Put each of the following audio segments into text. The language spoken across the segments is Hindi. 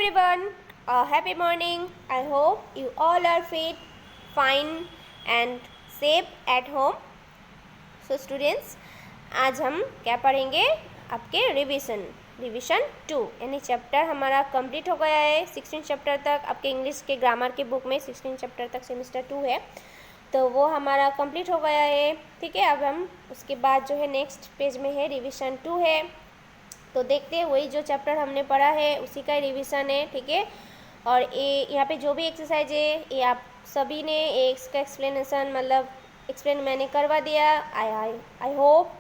everyone, happy morning. I hope you all are fit, fine and safe at home. So students, आज हम क्या पढ़ेंगे? आपके रिवीजन 2 यानी चैप्टर हमारा कंप्लीट हो गया है 16 चैप्टर तक। आपके इंग्लिश के ग्रामर के बुक में 16 चैप्टर तक सेमेस्टर 2 है, तो वो हमारा कंप्लीट हो गया है। ठीक है, अब हम उसके बाद जो है नेक्स्ट पेज में है रिवीजन 2 है, तो देखते हैं वही जो चैप्टर हमने पढ़ा है उसी का रिवीजन है। ठीक है, और ये यहाँ पे जो भी एक्सरसाइज है ये आप सभी ने इसका एक्सप्लेनेशन मतलब एक्सप्लेन मैंने करवा दिया। आई होप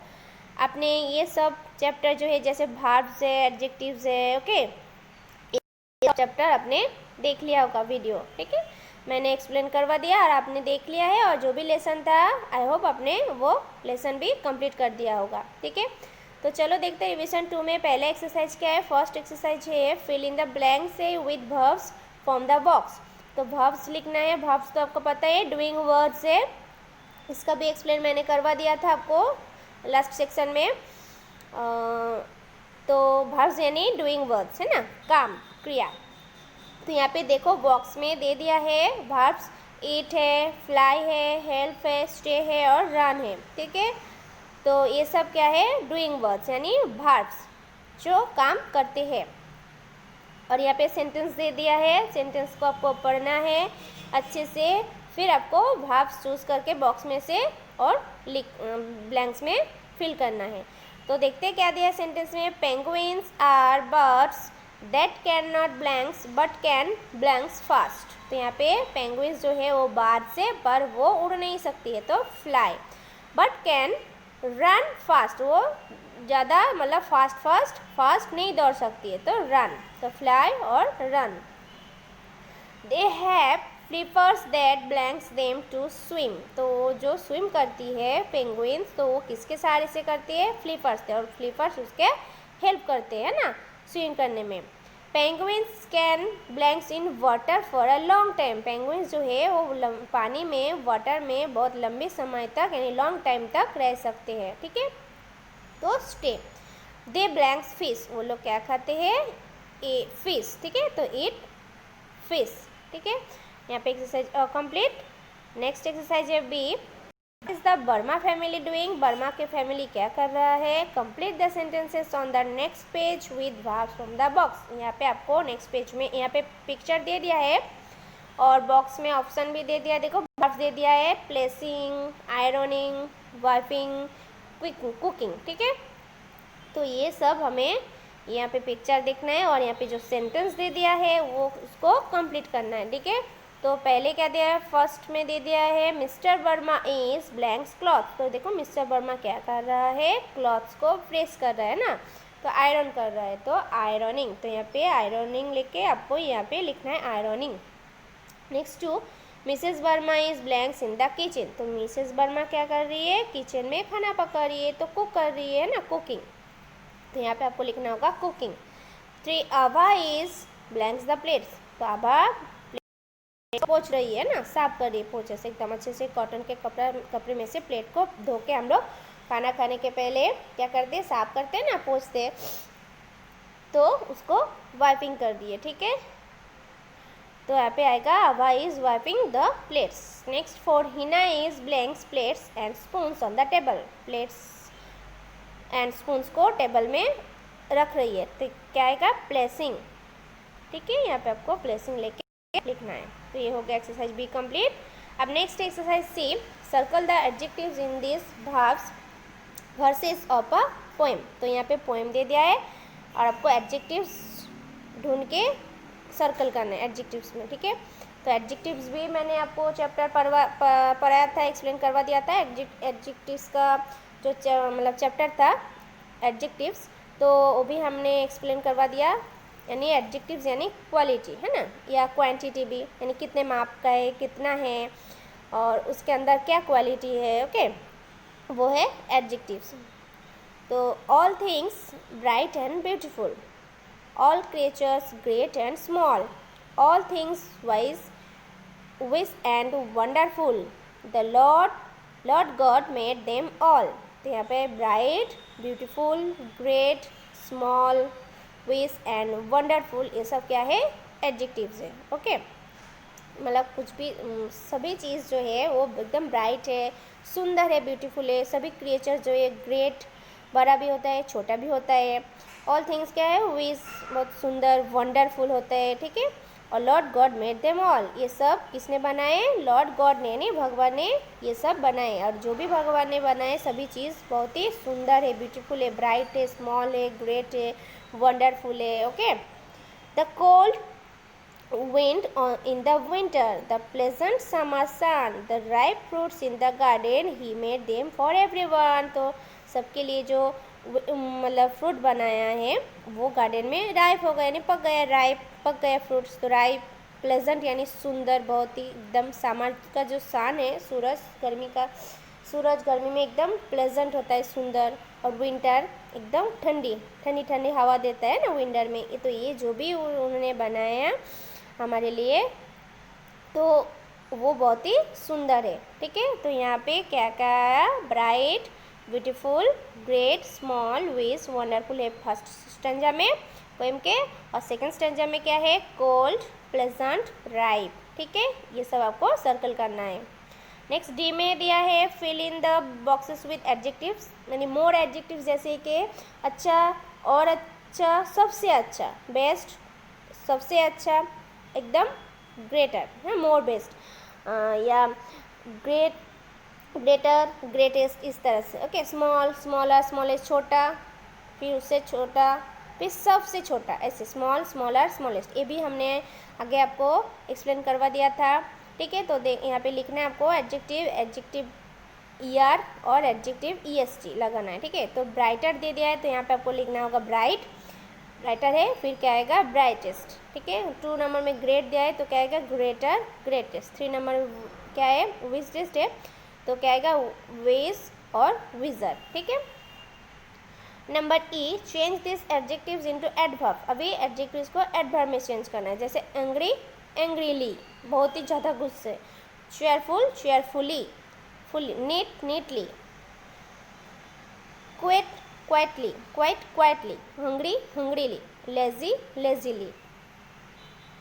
आपने ये सब चैप्टर जो है जैसे वर्ब्स है, एडजेक्टिव्स है, ओके, ये चैप्टर आपने देख लिया होगा वीडियो। ठीक है, मैंने एक्सप्लेन करवा दिया और आपने देख लिया है, और जो भी लेसन था आई होप आपने वो लेसन भी कंप्लीट कर दिया होगा। ठीक है, तो चलो देखते हैं रिवीजन 2 में पहला एक्सरसाइज क्या है। फर्स्ट एक्सरसाइज है फिल इन द ब्लैंक्स से with verbs from the box. तो वर्ब्स लिखना है। वर्ब्स तो आपको पता है डूइंग वर्ड्स है, इसका भी एक्सप्लेन मैंने करवा दिया था आपको लास्ट सेक्शन में। तो वर्ब्स यानी डूइंग वर्ड्स है ना, काम, क्रिया। तो यहाँ पे देखो बॉक्स में दे दिया है वर्ब्स, ईट है, फ्लाई है, हेल्प है, स्टे है और रन है। ठीक है, तो ये सब क्या है? डूइंग वर्ड्स यानी वर्ब्स जो काम करते हैं। और यहाँ पे सेंटेंस दे दिया है, सेंटेंस को आपको पढ़ना है अच्छे से, फिर आपको वर्ब्स चूज करके बॉक्स में से और ब्लैंक्स में फिल करना है। तो देखते हैं क्या दिया सेंटेंस में। Penguins are birds that can not blanks but can blanks fast. तो यहाँ पे पेंगुइन्स जो है वो बर्ड्स से पर वो उड़ नहीं सकती है, तो fly, but can run fast, वो ज़्यादा मतलब फास्ट नहीं दौड़ सकती है, तो रन, तो फ्लाई और run. They have flippers that blanks them to swim. तो जो स्विम करती है पेंगुइन्स, तो वो किसके सहारे से करती है? फ्लिपर्स से, और फ्लिपर्स उसके हेल्प करते हैं ना स्विम करने में। Penguins can blanks in water for a long time. Penguins जो है वो पानी में, वाटर में बहुत लंबे समय तक यानी लॉन्ग टाइम तक रह सकते हैं। ठीक है, तो स्टे। दे ब्लैंक्स फिश, वो लोग क्या खाते हैं? A fish. ठीक है, तो ईट फिश। ठीक है, यहाँ पे एक्सरसाइज कंप्लीट। नेक्स्ट एक्सरसाइज है B. Is the Verma family doing. Verma के फैमिली क्या कर रहा है? Complete the sentences on the next page with verbs from the box. यहाँ पे आपको नेक्स्ट पेज में यहाँ पे पिक्चर दे दिया है और बॉक्स में ऑप्शन भी दे दिया है। देखो वर्ब्स दे दिया है, प्लेसिंग, आयरनिंग, वाइपिंग, कुकिंग। ठीक है, तो ये सब हमें यहाँ पे पिक्चर देखना है और यहाँ पे जो सेंटेंस दे दिया है वो उसको कंप्लीट करना है। ठीक है, तो पहले क्या दिया है? फर्स्ट में दे दिया है mister Verma is blanks cloth. तो देखो मिस्टर वर्मा क्या कर रहा है? क्लॉथ्स को प्रेस कर रहा है ना, तो आयरन कर रहा है, तो आयरनिंग। तो यहाँ पे आयरनिंग लेके आपको यहाँ पे लिखना है ironing. Next two Mrs Verma is blanks in the kitchen. तो मिसेस वर्मा क्या कर रही है? किचन में खाना पका रही है, तो कुक कर रही है ना, कुकिंग। तो यहाँ पे आपको लिखना होगा cooking. 3 Abha is blanks the plates. तो आभा पोंछ रही है ना, साफ कर रही है पोंछे से, एकदम अच्छे से कॉटन के कपड़े में से प्लेट को धो के हम लोग खाना खाने के पहले क्या करते हैं? साफ करते हैं ना, पोंछते हैं, तो उसको वाइपिंग कर दिए। ठीक है, तो यहाँ पे आएगा Abha is wiping the plates. Next four Hina is blanks plates and spoons on the table. Plates and spoons को टेबल में रख रही है, तो क्या आएगा? प्लेसिंग। ठीक है, यहाँ पे आपको प्लेसिंग लेके लिखना है। तो ये हो गया एक्सरसाइज बी कंप्लीट। अब next exercise C, circle the adjectives in this verbs verses of a poem. तो यहाँ पे पोएम दे दिया है और आपको एडजेक्टिव्स ढूंढ के सर्कल करना है एडजेक्टिव्स में। ठीक है, तो एडजेक्टिव्स भी मैंने आपको चैप्टर पढ़ाया था, एक्सप्लेन करवा दिया था। एडजेक्टिव्स का जो मतलब चैप्टर था एडजेक्टिव्स, तो वो भी हमने एक्सप्लेन करवा दिया। यानी एडजेक्टिव्स यानी क्वालिटी है ना, या क्वांटिटी भी, यानी कितने माप का है, कितना है और उसके अंदर क्या क्वालिटी है, ओके, वो है एडजेक्टिव्स। तो all things bright and beautiful, all creatures great and small, all things wise wish and wonderful, the Lord God made them all. तो यहाँ पे bright, beautiful, great, small, wish and wonderful, ये सब क्या है, एडजेक्टिव्स है। ओके, मतलब कुछ भी सभी चीज़ जो है वो एकदम ब्राइट है, सुंदर है, ब्यूटीफुल है। सभी क्रिएचर जो है ग्रेट, बड़ा भी होता है, छोटा भी होता है। ऑल थिंग्स क्या है, विश बहुत सुंदर, वंडरफुल होता है, ठीक है। और Lord God made them all, ये सब किसने बनाए, लॉर्ड गॉड ने, नहीं भगवान ने ये सब बनाए। और जो भी भगवान ने बनाए सभी चीज़ बहुत ही सुंदर है, ब्यूटीफुल है, ब्राइट है, स्मॉल है, ग्रेट है, वंडरफुल है। Okay, the cold wind in the winter, the pleasant summer sun, the ripe fruits in the garden, he made them for everyone। तो सबके लिए जो मतलब फ्रूट बनाया है वो गार्डन में राइप हो गया, यानी पक गया, राइप पक गया फ्रूट्स। तो राइप, प्लेजेंट यानी सुंदर, बहुत ही एकदम समर का जो सन है, सूरज गर्मी का, सूरज गर्मी में एकदम प्लेजेंट होता है, सुंदर। और विंटर एकदम ठंडी ठंडी ठंडी हवा देता है ना विंटर में। तो ये जो भी उन्होंने बनाया हमारे लिए तो वो बहुत ही सुंदर है, ठीक है। तो यहाँ पे क्या क्या आया, bright, beautiful, great, small, wish, wonderful है फर्स्ट स्टेंजा में पोएम के। और सेकंड स्टेंजा में क्या है, कोल्ड, प्लेजेंट, राइप, ठीक है। ये सब आपको सर्कल करना है। नेक्स्ट डी में दिया है fill in the boxes with adjectives, यानी मोर एडजेक्टिव्स, जैसे कि अच्छा, और अच्छा, सबसे अच्छा, बेस्ट, सबसे अच्छा, एकदम ग्रेटर है, मोर बेस्ट, या ग्रेट, ग्रेटर, ग्रेटेस्ट, इस तरह से। ओके, स्मॉल, स्मॉलर, स्मॉलेस्ट, छोटा, फिर उससे छोटा, फिर सबसे छोटा, ऐसे स्मॉल, स्मॉलर, स्मॉलेस्ट। ये भी हमने आगे आपको एक्सप्लेन करवा दिया था, ठीक है। तो देख यहाँ पे लिखना है आपको एडजेक्टिव, एडजेक्टिव ER और एडजेक्टिव EST लगाना है, ठीक है। तो ब्राइटर दे दिया है तो यहाँ पे आपको लिखना होगा ब्राइट, ब्राइटर है, फिर क्या आएगा, ब्राइटेस्ट, ठीक है। 2 नंबर में ग्रेट दिया है तो क्या आएगा, ग्रेटर, ग्रेटेस्ट। 3 नंबर क्या है, विजडेस्ट है, तो क्या आएगा, वेज और विजर, ठीक है। Number E, change this adjectives into adverb. अभी एडजेक्टिव्स को एडवर्ब में चेंज करना है, जैसे एंग्री, एंग्रीली, बहुत ही ज़्यादा गुस्से, cheerful, cheerfully, fully, neat, neatly, quit, quietly, quite, quietly, hungry, hungrily, lazy, lazily,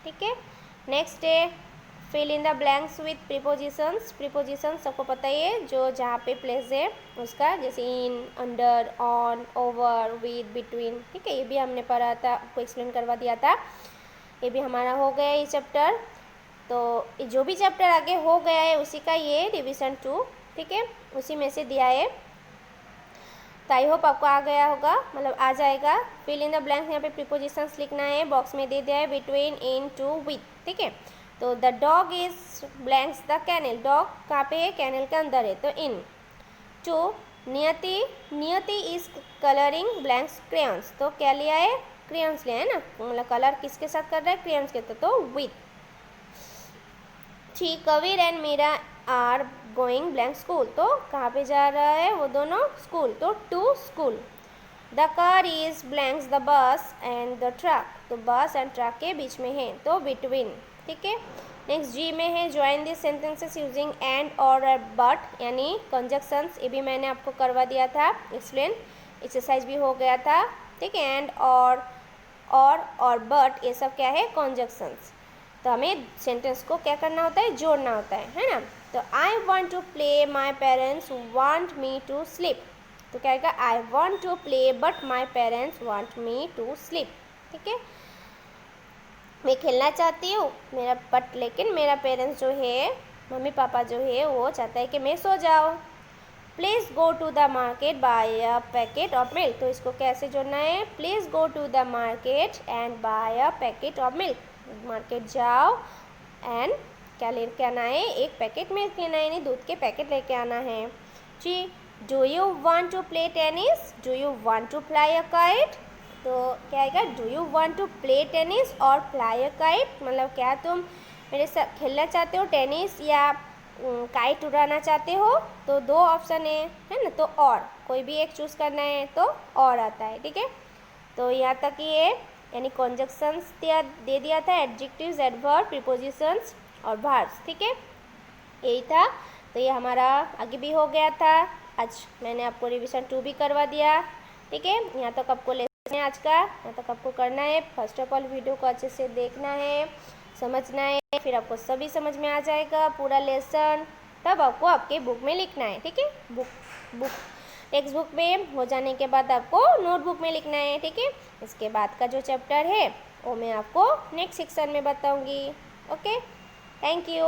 ठीक है। नेक्स्ट है fill in the blanks with prepositions. Prepositions सबको पता ही है, जो जहाँ पे प्लेस है उसका, जैसे in, under, on, over, with, between, ठीक है। ये भी हमने पढ़ा था, आपको एक्सप्लेन करवा दिया था। ये भी हमारा हो गया ये चैप्टर। तो जो भी चैप्टर आगे हो गया है उसी का ये रिविजन 2, ठीक है, उसी में से दिया है। तो आई होप आपको आ गया होगा, मतलब आ जाएगा। फिल इन द ब्लैंक्स, यहाँ पे प्रीपोजिशंस लिखना है, बॉक्स में दे दिया है बिटवीन, इन, टू, विथ, ठीक है। तो the dog is blanks the kennel, dog कहाँ पे है, कैनल के अंदर है, तो इन। टू, नियति, नियति इज कलरिंग ब्लैंक्स क्रेयंस, तो क्या लिया है, क्रेयंस लिया है ना, मतलब कलर किसके साथ कर रहा है, क्रेयंस के, तो with. 3, Kabir and Meera are going blank school, तो कहाँ पे जा रहा है वो दोनों, स्कूल, तो to school. The car is blanks the bus and the truck, तो बस एंड ट्रक के बीच में है, तो बिटवीन, ठीक है। नेक्स्ट जी में है join this sentences using and और बट, यानी कंजक्शंस। ये भी मैंने आपको करवा दिया था एक्सप्लेन, एक्सरसाइज भी हो गया था, ठीक है। एंड और बट, ये सब क्या है, कंजक्शंस। तो हमें सेंटेंस को क्या करना होता है, जोड़ना होता है ना। तो I want to play, my parents want me to sleep, तो क्या आएगा, I want to play but my parents want me to sleep, ठीक है। मैं खेलना चाहती हूँ मेरा, बट लेकिन मेरा पेरेंट्स जो है, मम्मी पापा जो है, वो चाहता है कि मैं सो जाऊँ। Please go to the market buy a packet of milk, तो इसको कैसे जोड़ना है, please go to the market and buy a packet of milk, market जाओ एंड क्या लेके आना है, एक पैकेट मिल्क लेना है, यानी दूध के पैकेट लेके आना है। जी, do you want to play tennis, do you want to fly a kite, तो क्या आएगा, do you want to play tennis और फ्लाई अ काइट, मतलब क्या तुम मेरे साथ खेलना चाहते हो, टेनिस या काइट उड़ाना चाहते हो, तो 2 ऑप्शन है ना, तो और कोई भी एक चूज़ करना है, तो और आता है, ठीक है। तो यहाँ तक ये यानी कॉन्जक्शंस दे दिया था, एडजेक्टिव्स, एडवर्ब, प्रीपोजिशंस और वर्ब्स, ठीक है, यही था। तो ये हमारा आगे भी हो गया था। आज मैंने आपको रिवीजन 2 भी करवा दिया, ठीक है। यहाँ तक आपको लेसन आज का यहाँ तक आपको करना है। फर्स्ट ऑफ ऑल वीडियो को अच्छे से देखना है, समझना है, फिर आपको सभी समझ में आ जाएगा पूरा लेसन। तब आपको आपके बुक में लिखना है, ठीक है। बुक टेक्स्ट बुक में हो जाने के बाद आपको नोटबुक में लिखना है, ठीक है। इसके बाद का जो चैप्टर है वो मैं आपको नेक्स्ट सेक्शन में बताऊंगी। Okay, thank you.